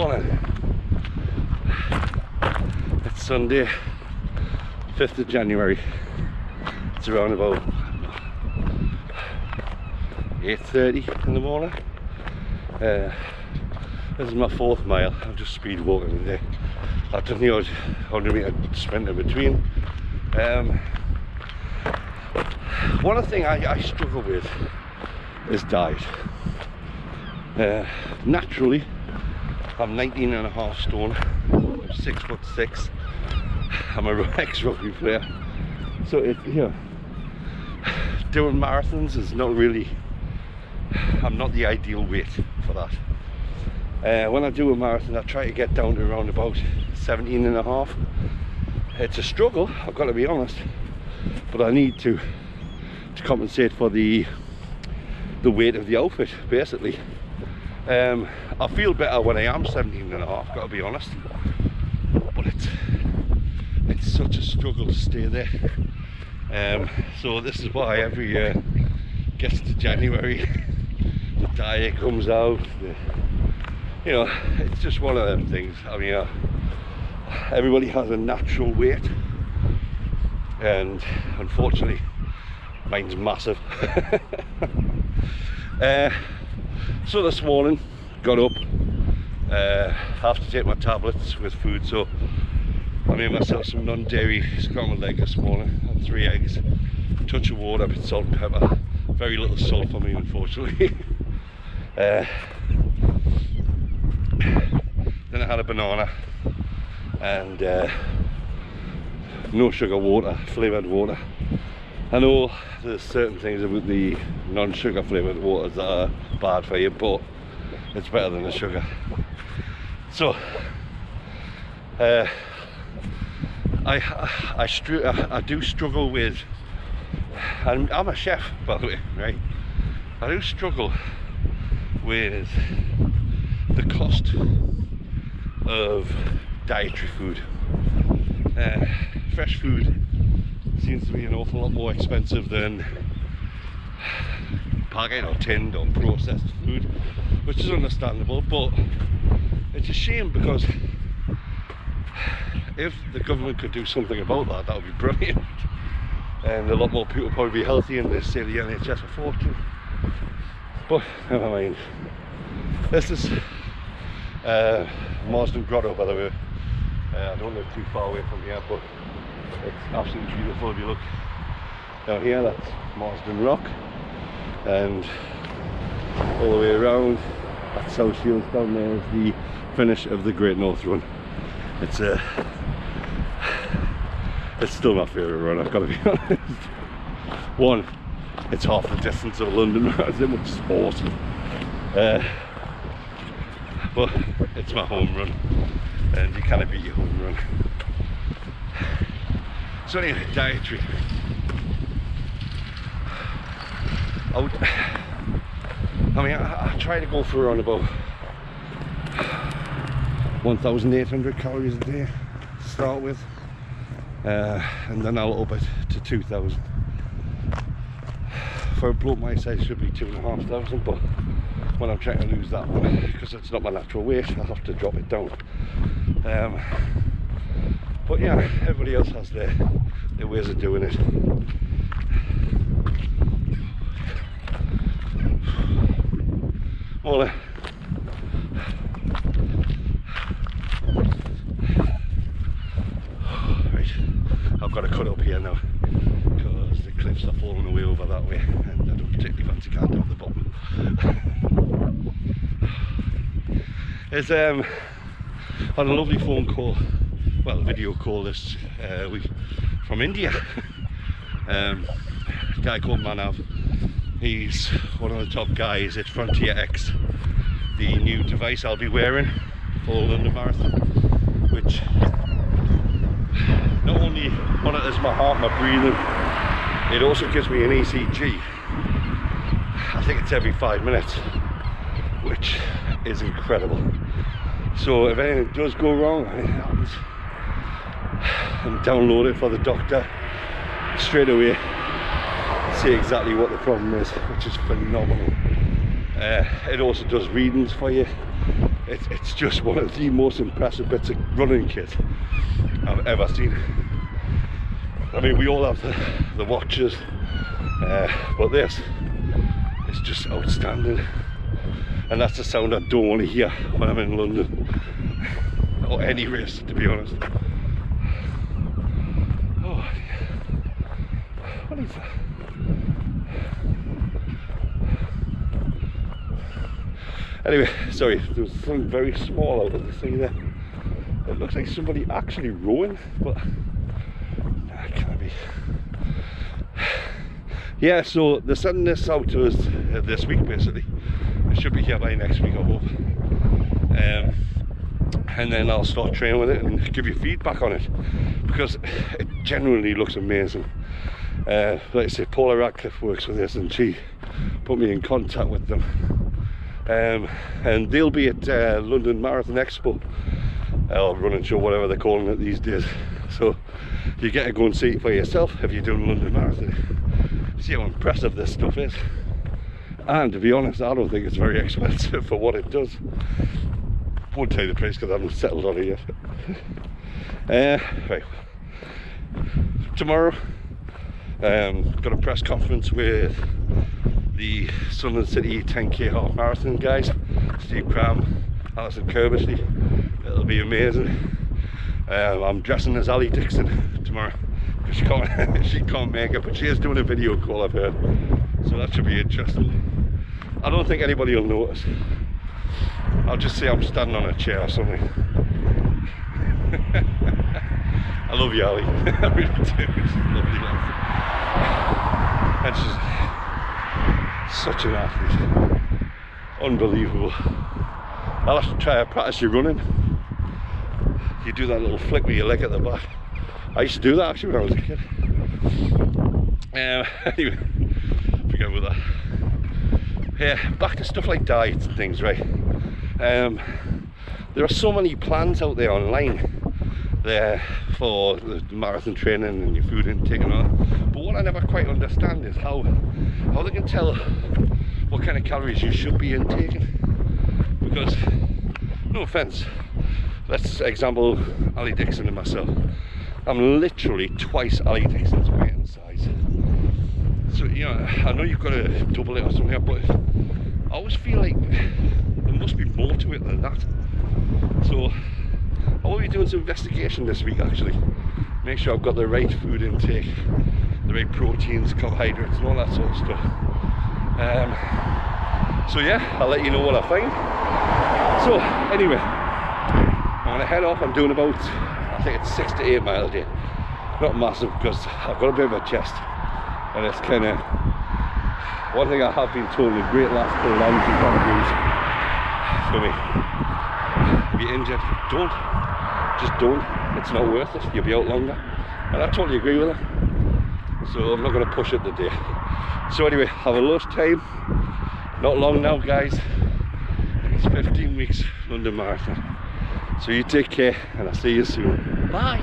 morning. It's Sunday, 5th of January. It's around about 8:30 in the morning. This is my 4th mile. I'm just speed walking today. I've done the odd 100-metre sprint in between. One thing I struggle with is diet. Naturally, I'm 19.5 stone. I'm 6'6". I'm an ex-rugby player, so doing marathons is not really. I'm not the ideal weight for that. When I do a marathon, I try to get down to around about 17.5. It's a struggle, I've got to be honest, but I need to compensate for the weight of the outfit, basically. I feel better when I am 17.5, got to be honest, but it's such a struggle to stay there. So this is why every year gets to January, the diet comes out. It's just one of them things. I mean, everybody has a natural weight, and unfortunately mine's massive. So this morning, got up, have to take my tablets with food, so I made myself some non-dairy scrambled egg this morning. Had 3 eggs, a touch of water, a bit of salt and pepper. Very little salt for me, unfortunately. Then I had a banana and no sugar water, flavoured water. I know there's certain things about the non-sugar flavoured waters that are bad for you, but it's better than the sugar. So I do struggle with, and I'm a chef, by the way, right? I do struggle with the cost of dietary food. Fresh food seems to be an awful lot more expensive than packet or tinned or processed food, which is understandable, but it's a shame, because if the government could do something about that, that would be brilliant, and a lot more people would probably be healthy and they save the NHS a fortune. But never mind. This is Marsden Grotto, by the way. I don't live too far away from here, but it's absolutely beautiful. If you look down here, that's Marsden Rock, and all the way around at South Shields down there is the finish of the Great North Run. It's still my favourite run, I've got to be honest. One, it's half the distance of London Marathon, which is awesome. But it's my home run, and you can't beat your home run. So anyway, dietary. I try to go for around about 1,800 calories a day to start with, and then I'll up it to 2,000. For a bloke my size, should be 2,500, but when I'm trying to lose that one, because it's not my natural weight, I have to drop it down. But yeah, everybody else has their ways of doing it. Well, right, I've got to cut up here now, because the cliffs are falling away over that way, and I don't particularly fancy going down the bottom. There's had a lovely phone call, well, video call this week from India. A guy called Manav. He's one of the top guys at Frontier X, the new device I'll be wearing for London Marathon, which not only monitors my heart, my breathing, it also gives me an ECG. I think it's every 5 minutes, which is incredible. So if anything does go wrong, it happens, and download it for the doctor straight away, see exactly what the problem is, which is phenomenal. It also does readings for you. it's just one of the most impressive bits of running kit I've ever seen. I mean, we all have the watches, but this is just outstanding, and that's the sound I don't want to hear when I'm in London or any race, to be honest. Oh, what is that? Anyway, sorry, there was something very small out of the thing there. It looks like somebody actually rowing, but that can't be. Yeah, so they're sending this out to us this week, basically. It should be here by next week, I hope. And then I'll start training with it and give you feedback on it, because it genuinely looks amazing. Like I say, Paula Radcliffe works with this, and she put me in contact with them. And they'll be at London Marathon Expo, or running show, whatever they're calling it these days. So you get to go and see it for yourself if you're doing London Marathon. See how impressive this stuff is. And to be honest, I don't think it's very expensive for what it does. Won't tell you the price because I haven't settled on it yet. Right. Tomorrow, got a press conference with the Sunderland City 10k half marathon guys, Steve Cram, Alison Kirbysley. It'll be amazing. I'm dressing as Ali Dixon tomorrow because she can't make it, but she is doing a video call, I've heard, so that should be interesting. I don't think anybody will notice. I'll just say I'm standing on a chair or something. I love you, Ali. I really do. She's lovely, and she's such an athlete. Unbelievable. I'll have to try to practice your running. You do that little flick with your leg at the back. I used to do that actually when I was a kid. Anyway, forget about that. Yeah, back to stuff like diets and things, right? There are so many plans out there online there for the marathon training and your food intake and all that. But what I never quite understand is how they can tell what kind of calories you should be intaking. Because, no offence, let's example Ali Dixon and myself. I'm literally twice Ali Dixon's weight and size. So, you know, I know you've got to double it or something, but I always feel like there must be more to it than that. So I will be doing some investigation this week actually. Make sure I've got the right food intake, the right proteins, carbohydrates and all that sort of stuff. So yeah, I'll let you know what I find. So anyway, I'm gonna head off. I'm doing about, I think it's 6 to 8 miles a day. Not massive because I've got a bit of a chest, and it's kind of, one thing I have been told, a great last pull down you can't use for me. If you're injured, just don't. It's not worth it. You'll be out longer, and I totally agree with her. So I'm not going to push it today. So anyway, have a lunch time. Not long now, guys. I think it's 15 weeks London Marathon. So you take care, and I'll see you soon. Bye.